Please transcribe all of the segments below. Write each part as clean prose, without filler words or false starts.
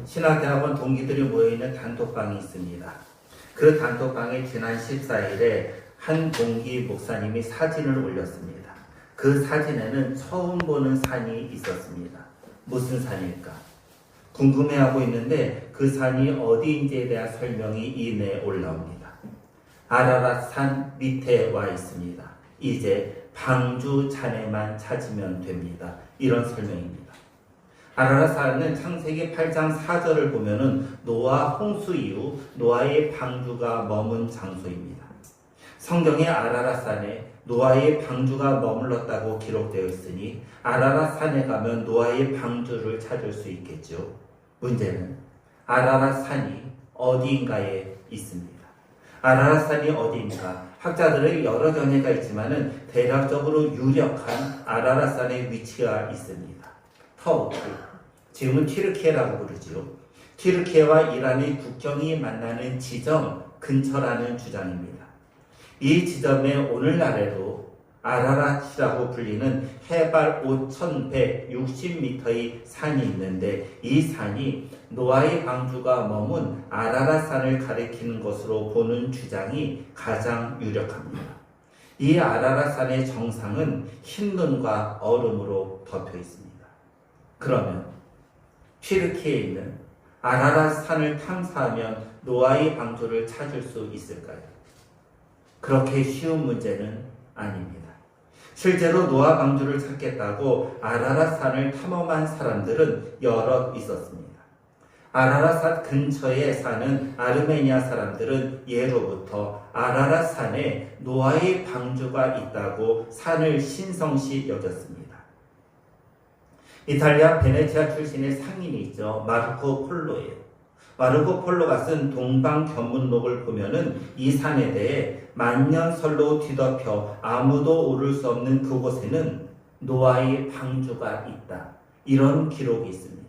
신학대학원 동기들이 모여있는 단톡방이 있습니다. 그 단톡방에 지난 14일에 한 동기 목사님이 사진을 올렸습니다. 그 사진에는 처음 보는 산이 있었습니다. 무슨 산일까? 궁금해하고 있는데 그 산이 어디인지에 대한 설명이 이내에 올라옵니다. 아라랏산 밑에 와 있습니다. 이제 방주 잔해만 찾으면 됩니다. 이런 설명입니다. 아라랏산은 창세기 8장 4절을 보면은 노아 홍수 이후 노아의 방주가 머문 장소입니다. 성경에 아라랏산에 노아의 방주가 머물렀다고 기록되어 있으니 아라랏산에 가면 노아의 방주를 찾을 수 있겠죠. 문제는 아라랏산이 어디인가에 있습니다. 아라랏산이 어디인가? 학자들의 여러 견해가 있지만은 대략적으로 유력한 아라랏산의 위치가 있습니다. 터키, 지금은 튀르키예라고 부르지요. 튀르키예와 이란의 국경이 만나는 지점 근처라는 주장입니다. 이 지점에 오늘날에도 아라랏이라고 불리는 해발 5,160m의 산이 있는데 이 산이 노아의 방주가 머문 아라랏산을 가리키는 것으로 보는 주장이 가장 유력합니다. 이 아라랏산의 정상은 흰 눈과 얼음으로 덮여 있습니다. 그러면 튀르키예에 있는 아라랏산을 탐사하면 노아의 방주를 찾을 수 있을까요? 그렇게 쉬운 문제는 아닙니다. 실제로 노아 방주를 찾겠다고 아라랏산을 탐험한 사람들은 여럿 있었습니다. 아라랏산 근처에 사는 아르메니아 사람들은 예로부터 아라랏산에 노아의 방주가 있다고 산을 신성시 여겼습니다. 이탈리아 베네치아 출신의 상인이 있죠. 마르코 폴로예요. 마르코 폴로가 쓴 동방견문록을 보면은 이 산에 대해 만년설로 뒤덮여 아무도 오를 수 없는 그곳에는 노아의 방주가 있다. 이런 기록이 있습니다.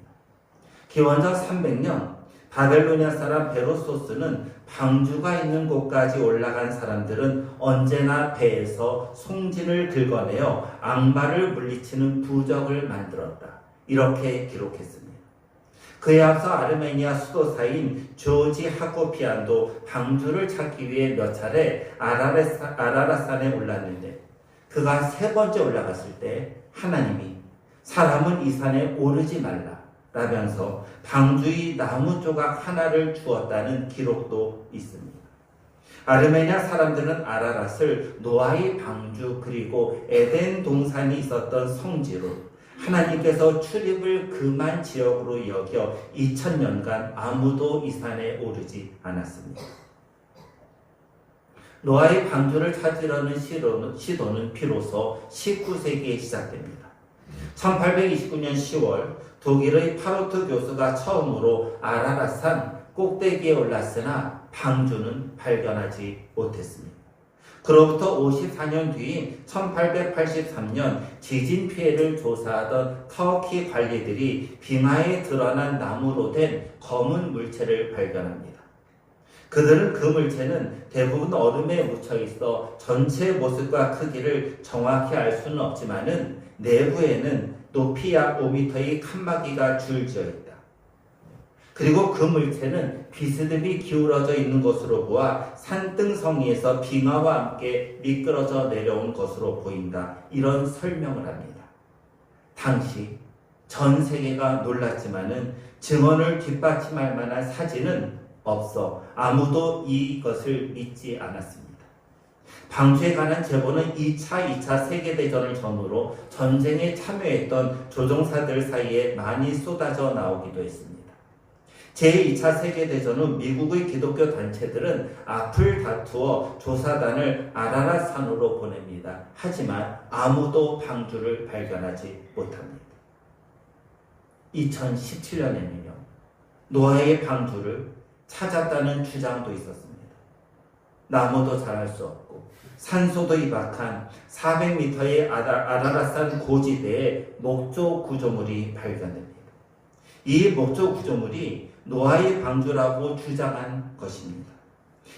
기원전 300년 바벨로니아 사람 베로소스는 방주가 있는 곳까지 올라간 사람들은 언제나 배에서 송진을 긁어내어 악마를 물리치는 부적을 만들었다. 이렇게 기록했습니다. 그에 앞서 아르메니아 수도사인 조지 하코피안도 방주를 찾기 위해 몇 차례 아라랏산에 올랐는데 그가 세 번째 올라갔을 때 하나님이 사람은 이 산에 오르지 말라 라면서 방주의 나무 조각 하나를 주었다는 기록도 있습니다. 아르메니아 사람들은 아라랏을 노아의 방주 그리고 에덴 동산이 있었던 성지로 하나님께서 출입을 금한 지역으로 여겨 2000년간 아무도 이 산에 오르지 않았습니다. 노아의 방주를 찾으려는 시도는 비로소 19세기에 시작됩니다. 1829년 10월 독일의 파로트 교수가 처음으로 아라랏산 꼭대기에 올랐으나 방주는 발견하지 못했습니다. 그로부터 54년 뒤인 1883년 지진 피해를 조사하던 터키 관리들이 빙하에 드러난 나무로 된 검은 물체를 발견합니다. 그들은 그 물체는 대부분 얼음에 묻혀 있어 전체 모습과 크기를 정확히 알 수는 없지만은 내부에는 높이 약 5m의 칸막이가 줄지어 있다. 그리고 그 물체는 비스듬히 기울어져 있는 것으로 보아 산등성이에서 빙하와 함께 미끄러져 내려온 것으로 보인다. 이런 설명을 합니다. 당시 전 세계가 놀랐지만은 증언을 뒷받침할 만한 사진은 없어 아무도 이것을 믿지 않았습니다. 방주에 관한 제보는 2차 세계대전을 전후로 전쟁에 참여했던 조종사들 사이에 많이 쏟아져 나오기도 했습니다. 제2차 세계대전 후 미국의 기독교 단체들은 앞을 다투어 조사단을 아라랏산으로 보냅니다. 하지만 아무도 방주를 발견하지 못합니다. 2017년에는요. 노아의 방주를 찾았다는 주장도 있었습니다. 나무도 자랄 수 없고 산소도 희박한 400m의 아라랏산 고지대에 목조 구조물이 발견됩니다. 이 목조 구조물이 노아의 방주라고 주장한 것입니다.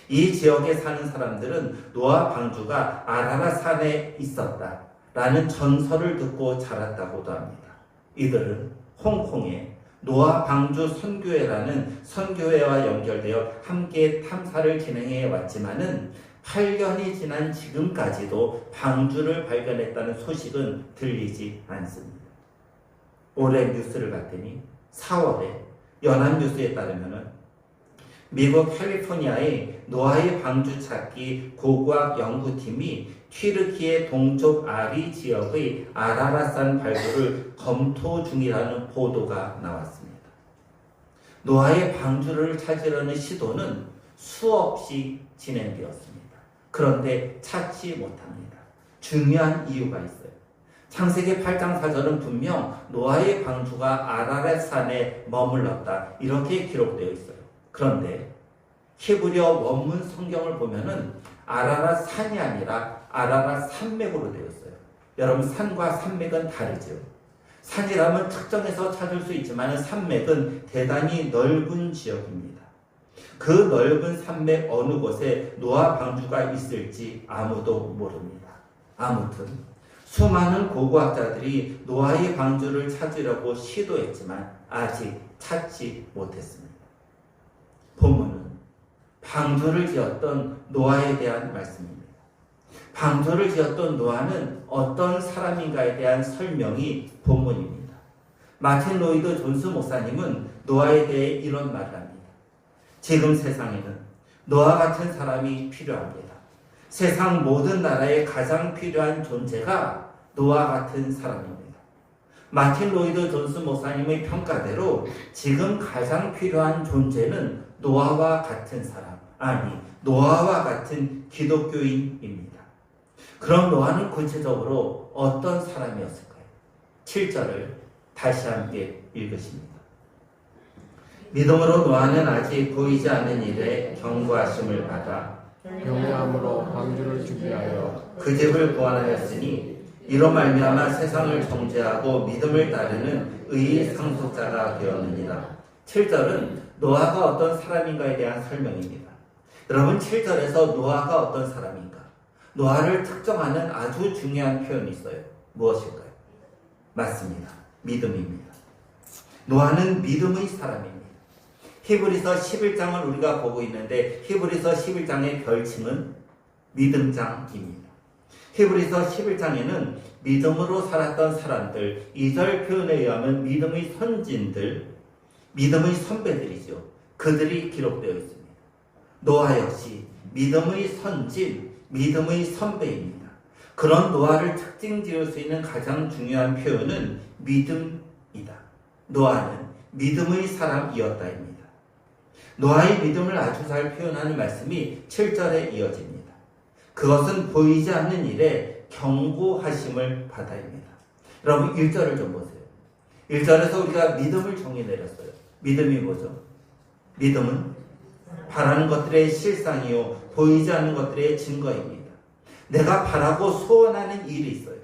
이 지역에 사는 사람들은 노아 방주가 아라랏산에 있었다라는 전설을 듣고 자랐다고도 합니다. 이들은 홍콩에 노아 방주 선교회라는 선교회와 연결되어 함께 탐사를 진행해 왔지만은 8년이 지난 지금까지도 방주를 발견했다는 소식은 들리지 않습니다. 올해 뉴스를 봤더니 4월에 연합뉴스에 따르면은 미국 캘리포니아의 노아의 방주 찾기 고고학 연구팀이 튀르키예 동쪽 아리 지역의 아라라산 발굴을 검토 중이라는 보도가 나왔습니다. 노아의 방주를 찾으려는 시도는 수없이 진행되었습니다. 그런데 찾지 못합니다. 중요한 이유가 있어요. 창세기 8장 4절은 분명 노아의 방주가 아라랏산에 머물렀다 이렇게 기록되어 있어요. 그런데 히브리어 원문 성경을 보면은 아라랏산이 아니라 아라랏 산맥으로 되어 있어요. 여러분, 산과 산맥은 다르죠. 산이라면 특정해서 찾을 수 있지만 산맥은 대단히 넓은 지역입니다. 그 넓은 산맥 어느 곳에 노아 방주가 있을지 아무도 모릅니다. 아무튼 수많은 고고학자들이 노아의 방주를 찾으려고 시도했지만 아직 찾지 못했습니다. 본문은 방주를 지었던 노아에 대한 말씀입니다. 방주를 지었던 노아는 어떤 사람인가에 대한 설명이 본문입니다. 마틴 로이드 존스 목사님은 노아에 대해 이런 말을 합니다. 지금 세상에는 노아 같은 사람이 필요합니다. 세상 모든 나라에 가장 필요한 존재가 노아 같은 사람입니다. 마틴 로이드 존스 목사님의 평가대로 지금 가장 필요한 존재는 노아와 같은 사람, 아니 노아와 같은 기독교인입니다. 그럼 노아는 구체적으로 어떤 사람이었을까요? 7절을 다시 함께 읽으십니다. 믿음으로 노아는 아직 보이지 않는 일에 경고하심을 받아 경외함으로 방주를 준비하여 그 집을 구원하였으니 이로 말미암아 세상을 정죄하고 믿음을 따르는 의의 상속자가 되었느니라. 7절은 노아가 어떤 사람인가에 대한 설명입니다. 여러분, 7절에서 노아가 어떤 사람인가? 노아를 특정하는 아주 중요한 표현이 있어요. 무엇일까요? 맞습니다. 믿음입니다. 노아는 믿음의 사람입니다. 히브리서 11장을 우리가 보고 있는데 히브리서 11장의 별칭은 믿음장입니다. 히브리서 11장에는 믿음으로 살았던 사람들, 2절 표현에 의하면 믿음의 선진들, 믿음의 선배들이죠. 그들이 기록되어 있습니다. 노아 역시 믿음의 선진, 믿음의 선배입니다. 그런 노아를 특징 지을 수 있는 가장 중요한 표현은 믿음이다. 노아는 믿음의 사람이었다입니다. 노아의 믿음을 아주 잘 표현하는 말씀이 7절에 이어집니다. 그것은 보이지 않는 일에 경고하심을 받아입니다. 여러분, 1절을 좀 보세요. 1절에서 우리가 믿음을 정의 내렸어요. 믿음이 뭐죠? 믿음은 바라는 것들의 실상이요 보이지 않는 것들의 증거입니다. 내가 바라고 소원하는 일이 있어요.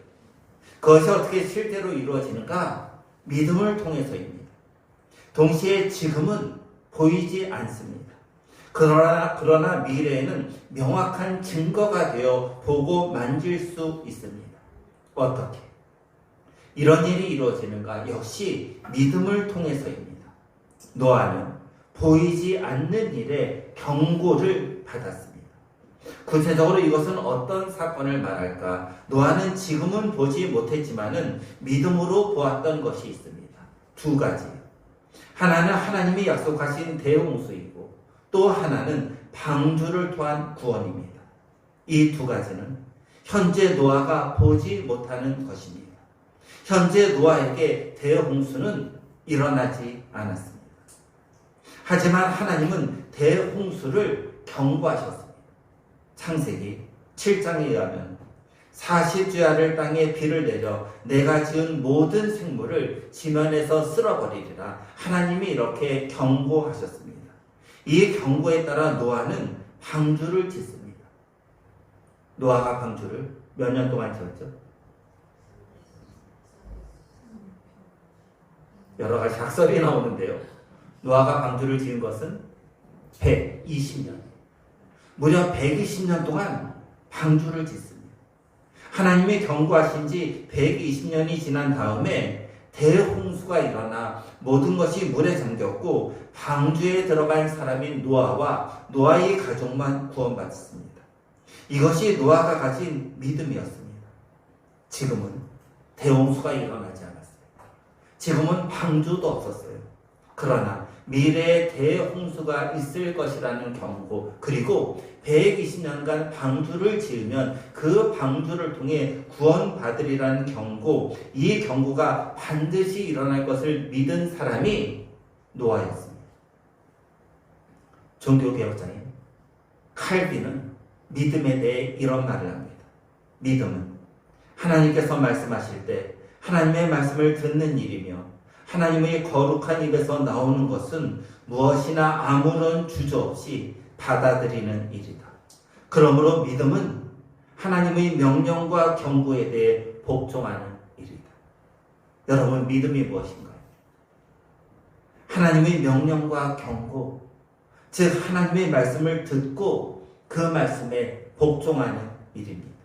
그것이 어떻게 실제로 이루어지는가? 믿음을 통해서입니다. 동시에 지금은 보이지 않습니다. 그러나 미래에는 명확한 증거가 되어 보고 만질 수 있습니다. 어떻게? 이런 일이 이루어지는가? 역시 믿음을 통해서입니다. 노아는 보이지 않는 일에 경고를 받았습니다. 구체적으로 이것은 어떤 사건을 말할까? 노아는 지금은 보지 못했지만은 믿음으로 보았던 것이 있습니다. 두 가지. 하나는 하나님이 약속하신 대홍수이고 또 하나는 방주를 통한 구원입니다. 이 두 가지는 현재 노아가 보지 못하는 것입니다. 현재 노아에게 대홍수는 일어나지 않았습니다. 하지만 하나님은 대홍수를 경고하셨습니다. 창세기 7장에 의하면 40주야를 땅에 비를 내려 내가 지은 모든 생물을 지면에서 쓸어버리리라. 하나님이 이렇게 경고하셨습니다. 이 경고에 따라 노아는 방주를 짓습니다. 노아가 방주를 몇 년 동안 지었죠? 여러 가지 학설이 나오는데요. 노아가 방주를 지은 것은 120년. 무려 120년 동안 방주를 짓습니다. 하나님이 경고하신 지 120년이 지난 다음에 대홍수가 일어나 모든 것이 물에 잠겼고 방주에 들어간 사람인 노아와 노아의 가족만 구원받았습니다. 이것이 노아가 가진 믿음이었습니다. 지금은 대홍수가 일어나지 않았어요. 지금은 방주도 없었어요. 그러나 미래에 대홍수가 있을 것이라는 경고, 그리고 120년간 방주를 지으면 그 방주를 통해 구원받으리라는 경고, 이 경고가 반드시 일어날 것을 믿은 사람이 노아였습니다. 종교개혁자인 칼빈은 믿음에 대해 이런 말을 합니다. 믿음은 하나님께서 말씀하실 때 하나님의 말씀을 듣는 일이며 하나님의 거룩한 입에서 나오는 것은 무엇이나 아무런 주저 없이 받아들이는 일이다. 그러므로 믿음은 하나님의 명령과 경고에 대해 복종하는 일이다. 여러분, 믿음이 무엇인가요? 하나님의 명령과 경고, 즉 하나님의 말씀을 듣고 그 말씀에 복종하는 일입니다.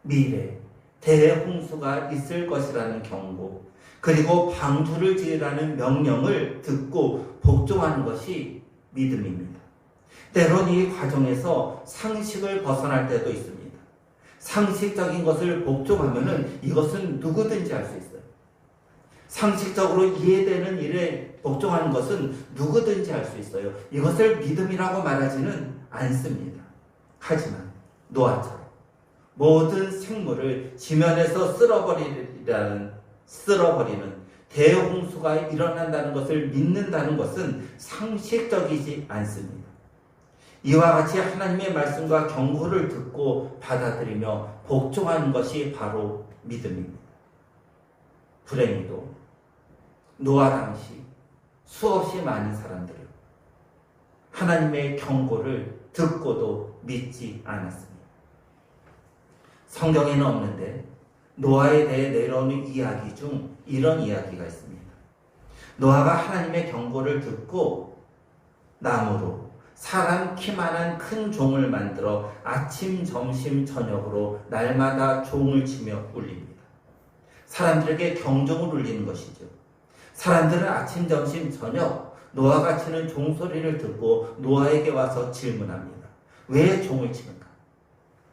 미래 대홍수가 있을 것이라는 경고, 그리고 방주를 지으라는 명령을 듣고 복종하는 것이 믿음입니다. 때론 이 과정에서 상식을 벗어날 때도 있습니다. 상식적인 것을 복종하면은 이것은 누구든지 할 수 있어요. 상식적으로 이해되는 일에 복종하는 것은 누구든지 할 수 있어요. 이것을 믿음이라고 말하지는 않습니다. 하지만 노아처럼 모든 생물을 지면에서 쓸어버리는 대홍수가 일어난다는 것을 믿는다는 것은 상식적이지 않습니다. 이와 같이 하나님의 말씀과 경고를 듣고 받아들이며 복종하는 것이 바로 믿음입니다. 불행히도 노아 당시 수없이 많은 사람들은 하나님의 경고를 듣고도 믿지 않았습니다. 성경에는 없는데 노아에 대해 내려오는 이야기 중 이런 이야기가 있습니다. 노아가 하나님의 경고를 듣고 나무로 사람 키만한 큰 종을 만들어 아침, 점심, 저녁으로 날마다 종을 치며 울립니다. 사람들에게 경종을 울리는 것이죠. 사람들은 아침, 점심, 저녁 노아가 치는 종소리를 듣고 노아에게 와서 질문합니다. 왜 종을 치는가?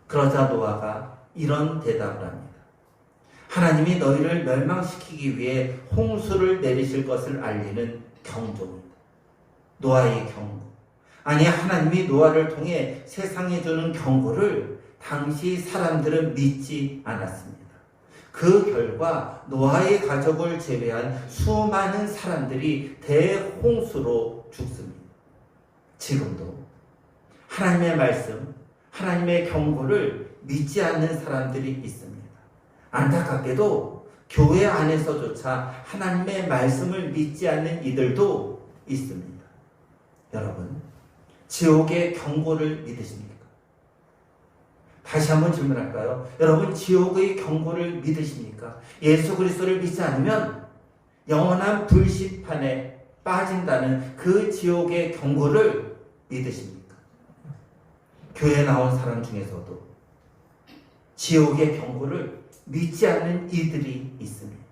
그러자 노아가 이런 대답을 합니다. 하나님이 너희를 멸망시키기 위해 홍수를 내리실 것을 알리는 경종입니다. 노아의 경고. 아니, 하나님이 노아를 통해 세상에 주는 경고를 당시 사람들은 믿지 않았습니다. 그 결과 노아의 가족을 제외한 수많은 사람들이 대홍수로 죽습니다. 지금도 하나님의 말씀, 하나님의 경고를 믿지 않는 사람들이 있습니다. 안타깝게도 교회 안에서조차 하나님의 말씀을 믿지 않는 이들도 있습니다. 여러분, 지옥의 경고를 믿으십니까? 다시 한번 질문할까요? 여러분, 지옥의 경고를 믿으십니까? 예수 그리스도를 믿지 않으면 영원한 불시판에 빠진다는 그 지옥의 경고를 믿으십니까? 교회에 나온 사람 중에서도 지옥의 경고를 믿지 않는 이들이 있습니다.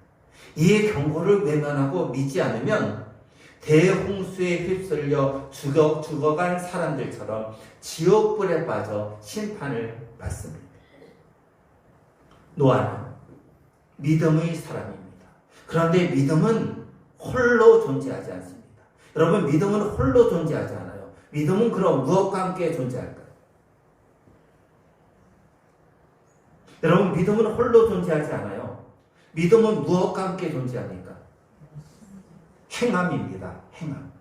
이 경고를 외면하고 믿지 않으면 대홍수에 휩쓸려 죽어간 사람들처럼 지옥불에 빠져 심판을 받습니다. 노아는 믿음의 사람입니다. 그런데 믿음은 홀로 존재하지 않습니다. 여러분, 믿음은 홀로 존재하지 않아요. 믿음은 그럼 무엇과 함께 존재할까요? 여러분, 믿음은 홀로 존재하지 않아요. 믿음은 무엇과 함께 존재합니까? 행함입니다. 행함.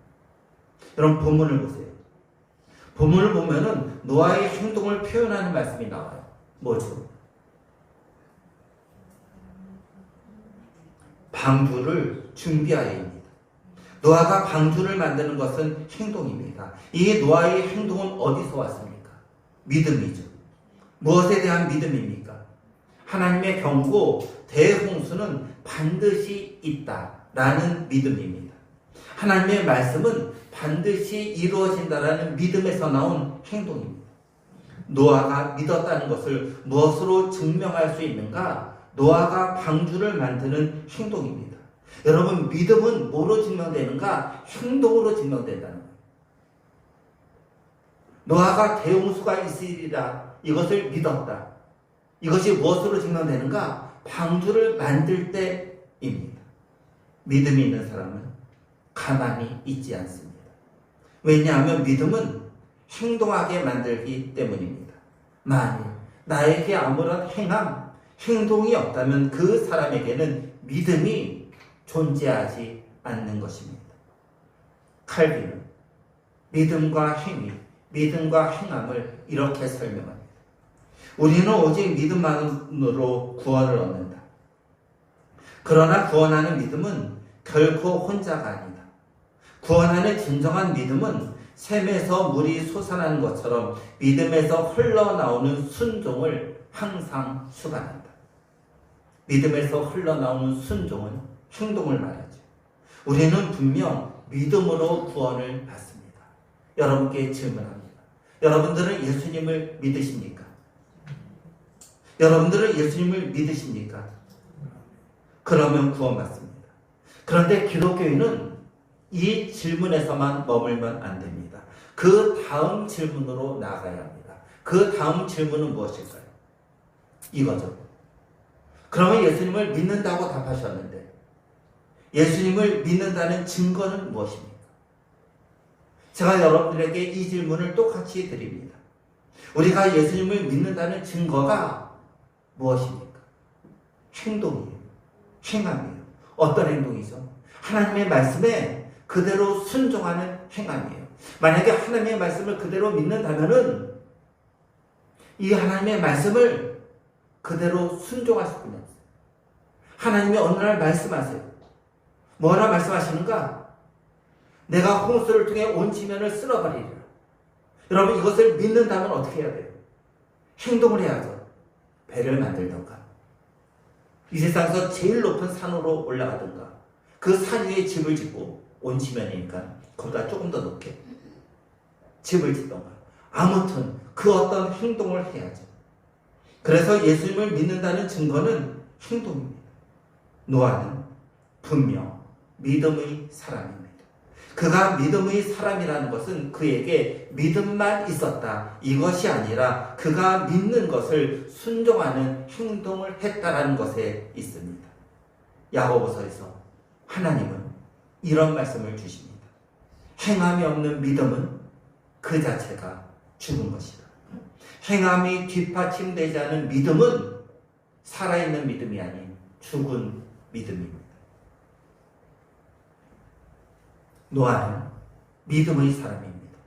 여러분, 본문을 보세요. 본문을 보면은 노아의 행동을 표현하는 말씀이 나와요. 뭐죠? 방주를 준비하여입니다. 노아가 방주를 만드는 것은 행동입니다. 이 노아의 행동은 어디서 왔습니까? 믿음이죠. 무엇에 대한 믿음입니까? 하나님의 경고, 대홍수는 반드시 있다라는 믿음입니다. 하나님의 말씀은 반드시 이루어진다라는 믿음에서 나온 행동입니다. 노아가 믿었다는 것을 무엇으로 증명할 수 있는가? 노아가 방주를 만드는 행동입니다. 여러분, 믿음은 뭐로 증명되는가? 행동으로 증명된다는 거예요. 노아가 대홍수가 있으리라 이것을 믿었다. 이것이 무엇으로 증명되는가? 방주를 만들 때입니다. 믿음이 있는 사람은 가만히 있지 않습니다. 왜냐하면 믿음은 행동하게 만들기 때문입니다. 만일 나에게 아무런 행동이 없다면 그 사람에게는 믿음이 존재하지 않는 것입니다. 칼빈은 믿음과 행위, 믿음과 행함을 이렇게 설명합니다. 우리는 오직 믿음만으로 구원을 얻는다. 그러나 구원하는 믿음은 결코 혼자가 아니다. 구원하는 진정한 믿음은 샘에서 물이 솟아나는 것처럼 믿음에서 흘러나오는 순종을 항상 수반한다. 믿음에서 흘러나오는 순종은 행동을 말하죠. 우리는 분명 믿음으로 구원을 받습니다. 여러분께 질문합니다. 여러분들은 예수님을 믿으십니까? 여러분들은 예수님을 믿으십니까? 그러면 구원받습니다. 그런데 기독교인은 이 질문에서만 머물면 안 됩니다. 그 다음 질문으로 나아가야 합니다. 그 다음 질문은 무엇일까요? 이거죠. 그러면 예수님을 믿는다고 답하셨는데 예수님을 믿는다는 증거는 무엇입니까? 제가 여러분들에게 이 질문을 똑같이 드립니다. 우리가 예수님을 믿는다는 증거가 무엇입니까? 행동이에요. 행함이에요. 어떤 행동이죠? 하나님의 말씀에 그대로 순종하는 행함이에요. 만약에 하나님의 말씀을 그대로 믿는다면은 이 하나님의 말씀을 그대로 순종할 수뿐이 없어요. 하나님이 어느 날 말씀하세요. 뭐라 말씀하시는가? 내가 홍수를 통해 온 지면을 쓸어버리리라. 여러분, 이것을 믿는다면 어떻게 해야 돼요? 행동을 해야죠. 배를 만들던가, 이 세상에서 제일 높은 산으로 올라가던가, 그 산 위에 집을 짓고, 온 지면이니까 그보다 조금 더 높게 집을 짓던가, 아무튼 그 어떤 행동을 해야죠. 그래서 예수님을 믿는다는 증거는 행동입니다. 노아는 분명 믿음의 사람입니다. 그가 믿음의 사람이라는 것은 그에게 믿음만 있었다, 이것이 아니라 그가 믿는 것을 순종하는 행동을 했다라는 것에 있습니다. 야고보서에서 하나님은 이런 말씀을 주십니다. 행함이 없는 믿음은 그 자체가 죽은 것이다. 행함이 뒷받침되지 않은 믿음은 살아있는 믿음이 아닌 죽은 믿음입니다. 노아는 믿음의 사람입니다.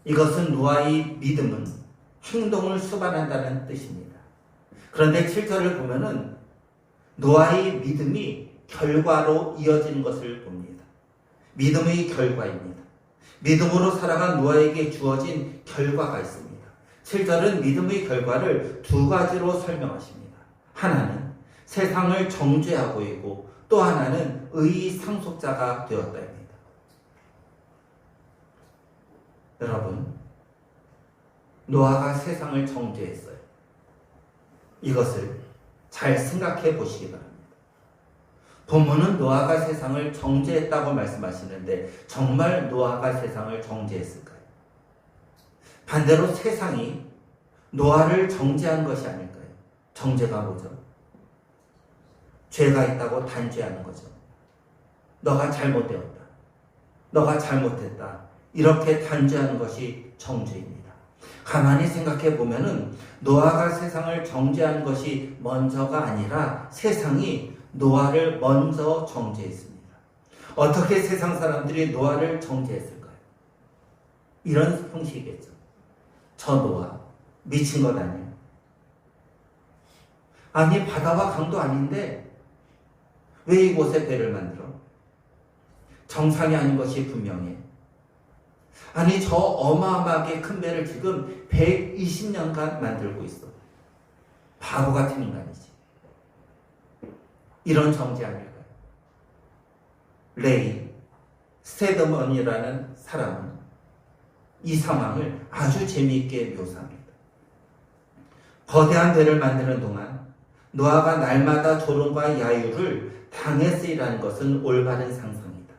이것은 노아의 믿음은 행동을 수반한다는 뜻입니다. 그런데 7절을 보면은 노아의 믿음이 결과로 이어지는 것을 봅니다. 믿음의 결과입니다. 믿음으로 살아간 노아에게 주어진 결과가 있습니다. 7절은 믿음의 결과를 두 가지로 설명하십니다. 하나는 세상을 정죄하고 있고 또 하나는 의의 상속자가 되었다입니다. 여러분, 노아가 세상을 정죄했어요. 이것을 잘 생각해 보시기 바랍니다. 본문은 노아가 세상을 정죄했다고 말씀하시는데 정말 노아가 세상을 정죄했을까요? 반대로 세상이 노아를 정죄한 것이 아닐까요? 정죄가 뭐죠? 죄가 있다고 단죄하는 거죠. 너가 잘못되었다, 너가 잘못했다, 이렇게 단죄하는 것이 정죄입니다. 가만히 생각해 보면은 노아가 세상을 정죄한 것이 먼저가 아니라 세상이 노아를 먼저 정죄했습니다. 어떻게 세상 사람들이 노아를 정죄했을까요? 이런 형식이겠죠. 저 노아 미친 것 아니에요? 아니, 바다와 강도 아닌데 왜 이곳에 배를 만들어? 정상이 아닌 것이 분명해. 아니, 저 어마어마하게 큰 배를 지금 120년간 만들고 있어. 바보 같은 인간이지. 이런 정죄 아닐까요? 레이 스테드먼이라는 사람은 이 상황을 아주 재미있게 묘사합니다. 거대한 배를 만드는 동안 노아가 날마다 조롱과 야유를 당했으리라는 것은 올바른 상상이다.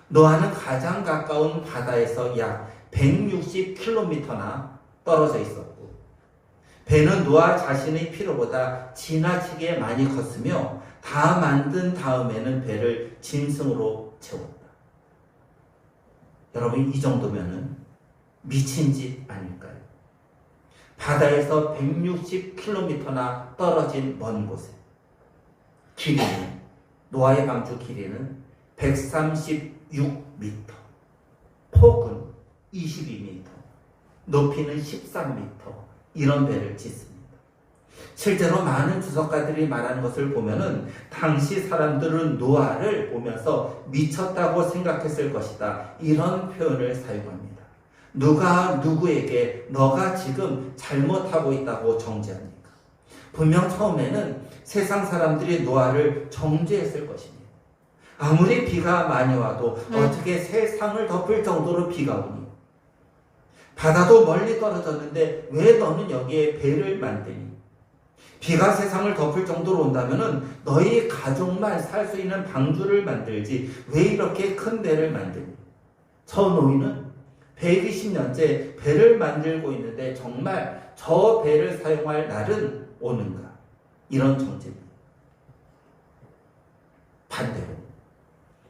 노아는 가장 가까운 바다에서 약 160km나 떨어져 있었고, 배는 노아 자신의 필요보다 지나치게 많이 컸으며 다 만든 다음에는 배를 짐승으로 채웠다. 여러분, 이 정도면은 미친 짓 아닐까요? 바다에서 160km나 떨어진 먼 곳에 길이는, 노아의 방주 길이는 136m, 폭은 22m, 높이는 13m, 이런 배를 짓습니다. 실제로 많은 주석가들이 말하는 것을 보면은 당시 사람들은 노아를 보면서 미쳤다고 생각했을 것이다, 이런 표현을 사용합니다. 누가 누구에게 너가 지금 잘못하고 있다고 정죄합니까? 분명 처음에는 세상 사람들이 노아를 정죄했을 것입니다. 아무리 비가 많이 와도 어떻게 세상을 덮을 정도로 비가 오니? 바다도 멀리 떨어졌는데 왜 너는 여기에 배를 만드니? 비가 세상을 덮을 정도로 온다면은 너희 가족만 살 수 있는 방주를 만들지 왜 이렇게 큰 배를 만드니? 저 노인은 120년째 배를 만들고 있는데 정말 저 배를 사용할 날은 오는가? 이런 정죄입니다. 반대로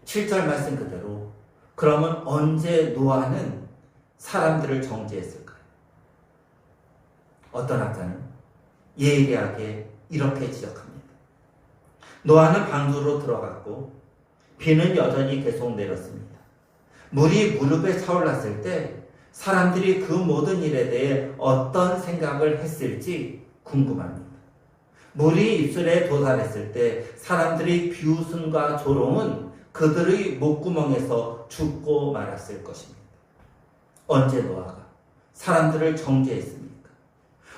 7절 말씀 그대로, 그러면 언제 노아는 사람들을 정죄했을까요? 어떤 학자는 예리하게 이렇게 지적합니다. 노아는 방주로 들어갔고 비는 여전히 계속 내렸습니다. 물이 무릎에 차올랐을 때 사람들이 그 모든 일에 대해 어떤 생각을 했을지 궁금합니다. 물이 입술에 도달했을 때 사람들의 비웃음과 조롱은 그들의 목구멍에서 죽고 말았을 것입니다. 언제 노아가 사람들을 정죄했습니까?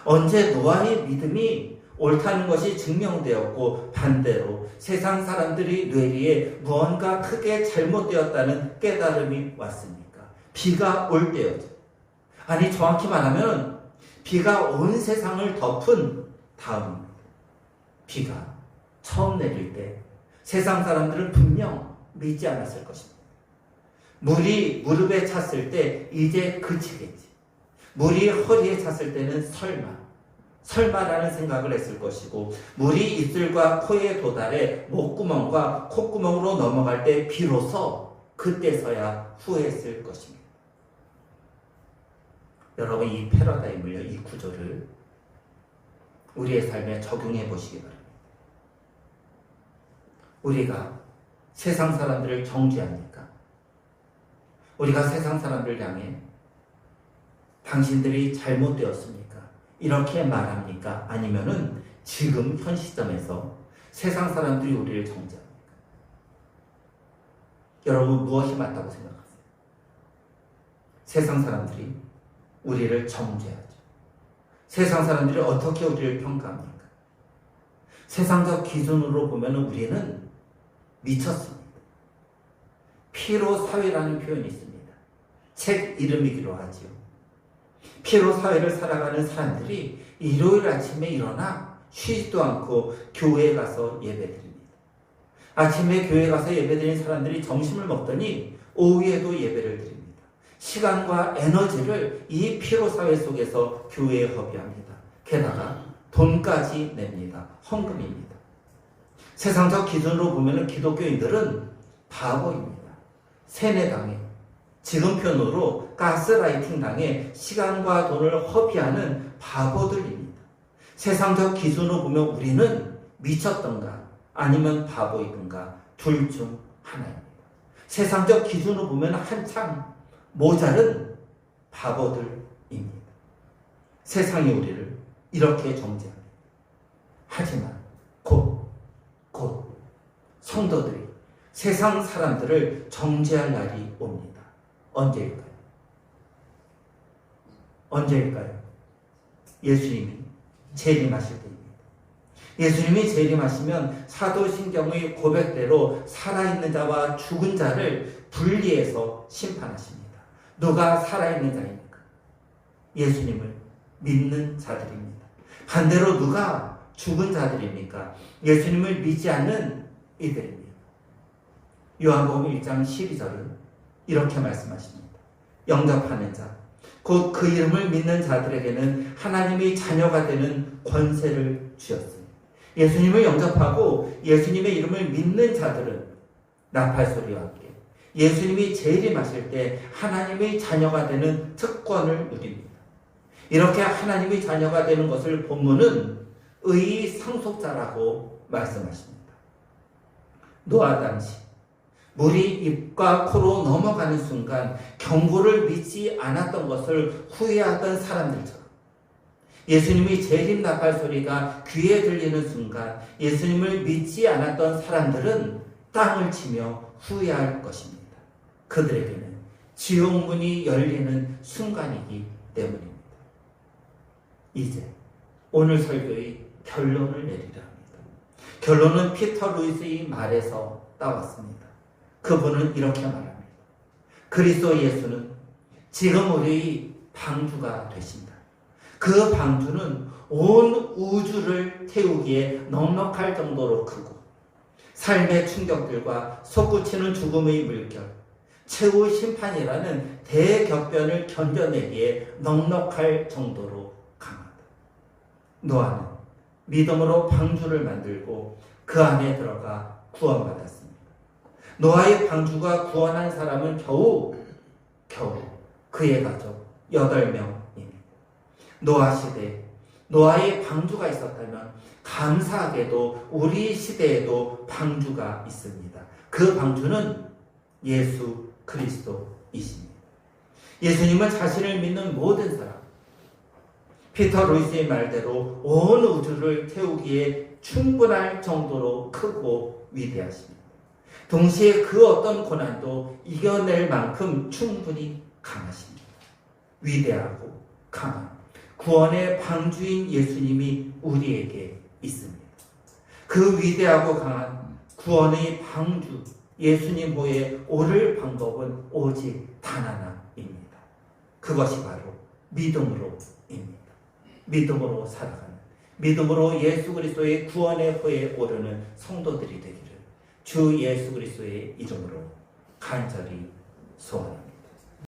언제 노아의 믿음이 옳다는 것이 증명되었고 반대로 세상 사람들이 뇌리에 무언가 크게 잘못되었다는 깨달음이 왔습니까? 비가 올 때였죠. 아니, 정확히 말하면 비가 온 세상을 덮은 다음입니다. 비가 처음 내릴 때 세상 사람들은 분명 믿지 않았을 것입니다. 물이 무릎에 찼을 때 이제 그치겠지. 물이 허리에 찼을 때는 설마라는 생각을 했을 것이고, 물이 입술과 코에 도달해 목구멍과 콧구멍으로 넘어갈 때 비로소 그때서야 후회했을 것입니다. 여러분, 이 패러다임을요, 이 구조를 우리의 삶에 적용해 보시기 바랍니다. 우리가 세상 사람들을 정죄합니까? 우리가 세상 사람들 향해 당신들이 잘못되었습니까? 이렇게 말합니까? 아니면은 지금 현 시점에서 세상 사람들이 우리를 정죄합니까? 여러분, 무엇이 맞다고 생각하세요? 세상 사람들이 우리를 정죄하죠. 세상 사람들이 어떻게 우리를 평가합니까? 세상적 기준으로 보면 우리는 미쳤습니다. 피로 사회라는 표현이 있습니다. 책 이름이기로 하지요. 피로 사회를 살아가는 사람들이 일요일 아침에 일어나 쉬지도 않고 교회에 가서 예배드립니다. 아침에 교회에 가서 예배드리는 사람들이 점심을 먹더니 오후에도 예배를 드립니다. 시간과 에너지를 이 피로 사회 속에서 교회에 허비합니다. 게다가 돈까지 냅니다. 헌금입니다. 세상적 기준으로 보면 기독교인들은 바보입니다. 세뇌당해, 지금 표현으로 가스라이팅 당해 시간과 돈을 허비하는 바보들입니다. 세상적 기준으로 보면 우리는 미쳤던가 아니면 바보이든가 둘 중 하나입니다. 세상적 기준으로 보면 한창 모자른 바보들입니다. 세상이 우리를 이렇게 정죄합니다. 하지만 곧 성도들이 세상 사람들을 정죄할 날이 옵니다. 언제일까요? 예수님이 재림하실 때입니다. 예수님이 재림하시면 사도신경의 고백대로 살아있는 자와 죽은 자를 분리해서 심판하십니다. 누가 살아있는 자입니까? 예수님을 믿는 자들입니다. 반대로 누가 죽은 자들입니까? 예수님을 믿지 않는 이들입니다. 요한복음 1장 12절은 이렇게 말씀하십니다. 영접하는 자, 곧 그 이름을 믿는 자들에게는 하나님의 자녀가 되는 권세를 주었습니다. 예수님을 영접하고 예수님의 이름을 믿는 자들은 나팔소리와 함께 예수님이 재림하실 때 하나님의 자녀가 되는 특권을 누립니다. 이렇게 하나님의 자녀가 되는 것을 본문은 의상속자라고 말씀하십니다. 노아 당시 물이 입과 코로 넘어가는 순간 경고를 믿지 않았던 것을 후회하던 사람들처럼 예수님이 재림 나팔 소리가 귀에 들리는 순간 예수님을 믿지 않았던 사람들은 땅을 치며 후회할 것입니다. 그들에게는 지옥문이 열리는 순간이기 때문입니다. 이제 오늘 설교의 결론을 내리려 합니다. 결론은 피터 루이스의 말에서 따왔습니다. 그분은 이렇게 말합니다. 그리스도 예수는 지금 우리의 방주가 되신다. 그 방주는 온 우주를 태우기에 넉넉할 정도로 크고 삶의 충격들과 솟구치는 죽음의 물결, 최후 심판이라는 대격변을 견뎌내기에 넉넉할 정도로 강하다. 노아는 믿음으로 방주를 만들고 그 안에 들어가 구원받았습니다. 노아의 방주가 구원한 사람은 겨우 그의 가족 8명입니다. 노아 시대에 노아의 방주가 있었다면 감사하게도 우리 시대에도 방주가 있습니다. 그 방주는 예수 그리스도이십니다. 예수님은 자신을 믿는 모든 사람, 피터 루이스의 말대로 온 우주를 태우기에 충분할 정도로 크고 위대하십니다. 동시에 그 어떤 고난도 이겨낼 만큼 충분히 강하십니다. 위대하고 강한 구원의 방주인 예수님이 우리에게 있습니다. 그 위대하고 강한 구원의 방주 예수님 보에 오를 방법은 오직 단 하나입니다. 그것이 바로 믿음으로입니다. 믿음으로 살아가는, 믿음으로 예수 그리스도의 구원의 호에 오르는 성도들이 되기를 주 예수 그리스도의 이름으로 간절히 소원합니다.